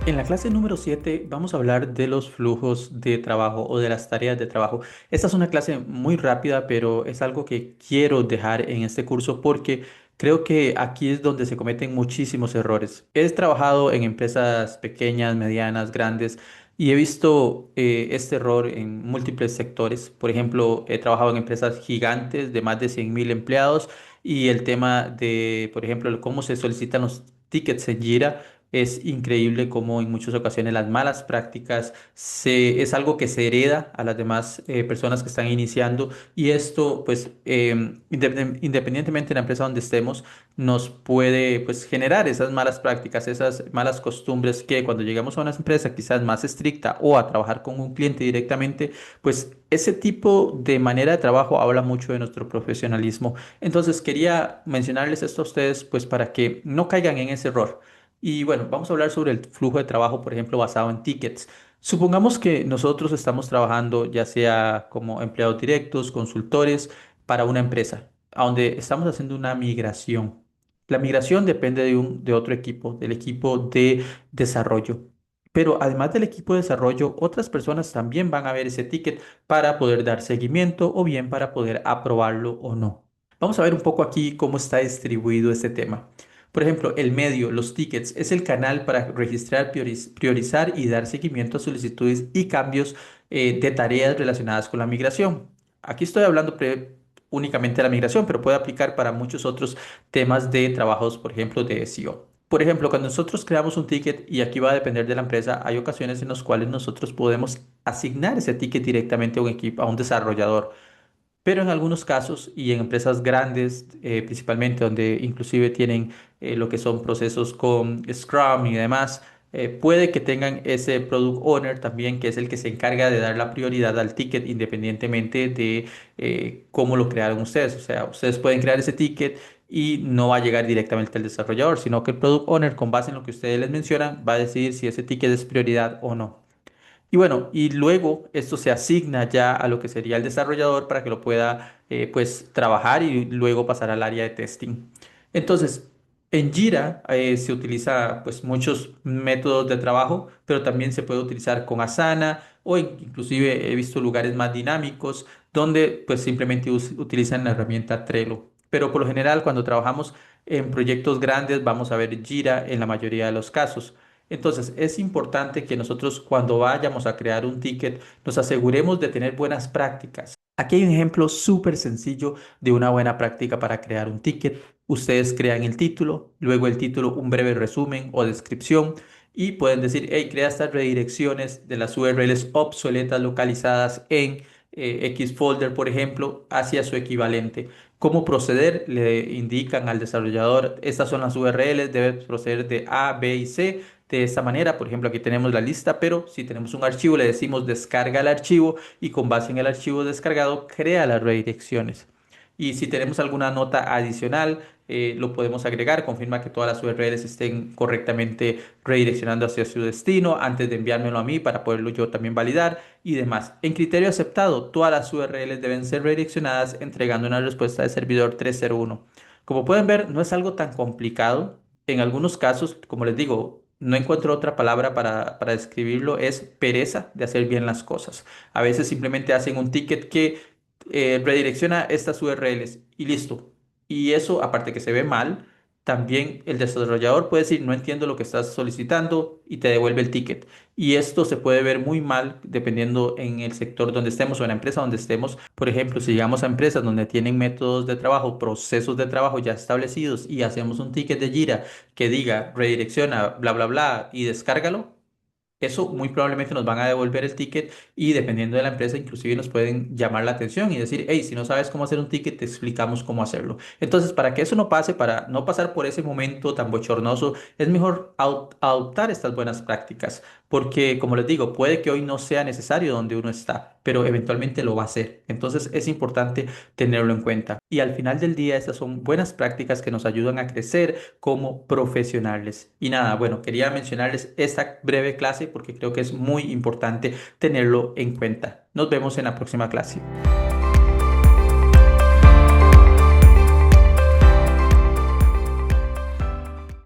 En la clase número 7 vamos a hablar de los flujos de trabajo o de las tareas de trabajo. Esta es una clase muy rápida, pero es algo que quiero dejar en este curso porque creo que aquí es donde se cometen muchísimos errores. He trabajado en empresas pequeñas, medianas, grandes y he visto este error en múltiples sectores. Por ejemplo, he trabajado en empresas gigantes de más de 100.000 empleados y el tema de, por ejemplo, cómo se solicitan los tickets en Jira. Es increíble cómo en muchas ocasiones las malas prácticas es algo que se hereda a las demás personas que están iniciando y esto, pues, independientemente de la empresa donde estemos, nos puede, pues, generar esas malas prácticas, esas malas costumbres que cuando llegamos a una empresa quizás más estricta o a trabajar con un cliente directamente, pues, ese tipo de manera de trabajo habla mucho de nuestro profesionalismo. Entonces, quería mencionarles esto a ustedes, pues, para que no caigan en ese error. Y bueno, vamos a hablar sobre el flujo de trabajo, por ejemplo, basado en tickets. Supongamos que nosotros estamos trabajando ya sea como empleados directos, consultores para una empresa, a donde estamos haciendo una migración. La migración depende de otro equipo, del equipo de desarrollo. Pero además del equipo de desarrollo, otras personas también van a ver ese ticket para poder dar seguimiento o bien para poder aprobarlo o no. Vamos a ver un poco aquí cómo está distribuido este tema. Por ejemplo, el medio, los tickets, es el canal para registrar, priorizar y dar seguimiento a solicitudes y cambios de tareas relacionadas con la migración. Aquí estoy hablando únicamente de la migración, pero puede aplicar para muchos otros temas de trabajos, por ejemplo, de SEO. Por ejemplo, cuando nosotros creamos un ticket, y aquí va a depender de la empresa, hay ocasiones en las cuales nosotros podemos asignar ese ticket directamente a un equipo, a un desarrollador. Pero en algunos casos y en empresas grandes, principalmente donde inclusive tienen lo que son procesos con Scrum y demás, puede que tengan ese Product Owner también, que es el que se encarga de dar la prioridad al ticket independientemente de cómo lo crearon ustedes. O sea, ustedes pueden crear ese ticket y no va a llegar directamente al desarrollador, sino que el Product Owner, con base en lo que ustedes les mencionan, va a decidir si ese ticket es prioridad o no. Y bueno, y luego esto se asigna ya a lo que sería el desarrollador para que lo pueda pues trabajar y luego pasar al área de testing. Entonces, en Jira se utiliza pues muchos métodos de trabajo, pero también se puede utilizar con Asana o inclusive he visto lugares más dinámicos donde pues simplemente utilizan la herramienta Trello. Pero por lo general cuando trabajamos en proyectos grandes vamos a ver Jira en la mayoría de los casos. Entonces, es importante que nosotros cuando vayamos a crear un ticket nos aseguremos de tener buenas prácticas. Aquí hay un ejemplo súper sencillo de una buena práctica para crear un ticket. Ustedes crean el título, luego el título, un breve resumen o descripción y pueden decir, hey, crea estas redirecciones de las URLs obsoletas localizadas en X folder, por ejemplo, hacia su equivalente. ¿Cómo proceder? Le indican al desarrollador, estas son las URLs, debes proceder de A, B y C de esta manera. Por ejemplo, aquí tenemos la lista, pero si tenemos un archivo, le decimos descarga el archivo y con base en el archivo descargado, crea las redirecciones. Y si tenemos alguna nota adicional, lo podemos agregar, confirma que todas las URLs estén correctamente redireccionando hacia su destino antes de enviármelo a mí para poderlo yo también validar y demás. En criterio aceptado, todas las URLs deben ser redireccionadas entregando una respuesta de servidor 301. Como pueden ver, no es algo tan complicado. En algunos casos, como les digo, no encuentro otra palabra para describirlo, es pereza de hacer bien las cosas. A veces simplemente hacen un ticket que redirecciona estas URLs y listo. Y eso, aparte que se ve mal, también el desarrollador puede decir, no entiendo lo que estás solicitando y te devuelve el ticket. Y esto se puede ver muy mal dependiendo en el sector donde estemos o en la empresa donde estemos. Por ejemplo, si llegamos a empresas donde tienen métodos de trabajo, procesos de trabajo ya establecidos y hacemos un ticket de Jira que diga redirecciona, bla, bla, bla y descárgalo, eso muy probablemente nos van a devolver el ticket y dependiendo de la empresa, inclusive nos pueden llamar la atención y decir, hey, si no sabes cómo hacer un ticket, te explicamos cómo hacerlo. Entonces, para que eso no pase, para no pasar por ese momento tan bochornoso, es mejor adoptar estas buenas prácticas, porque como les digo, puede que hoy no sea necesario donde uno está, pero eventualmente lo va a hacer. Entonces, es importante tenerlo en cuenta. Y al final del día, estas son buenas prácticas que nos ayudan a crecer como profesionales. Y nada, bueno, quería mencionarles esta breve clase porque creo que es muy importante tenerlo en cuenta. Nos vemos en la próxima clase.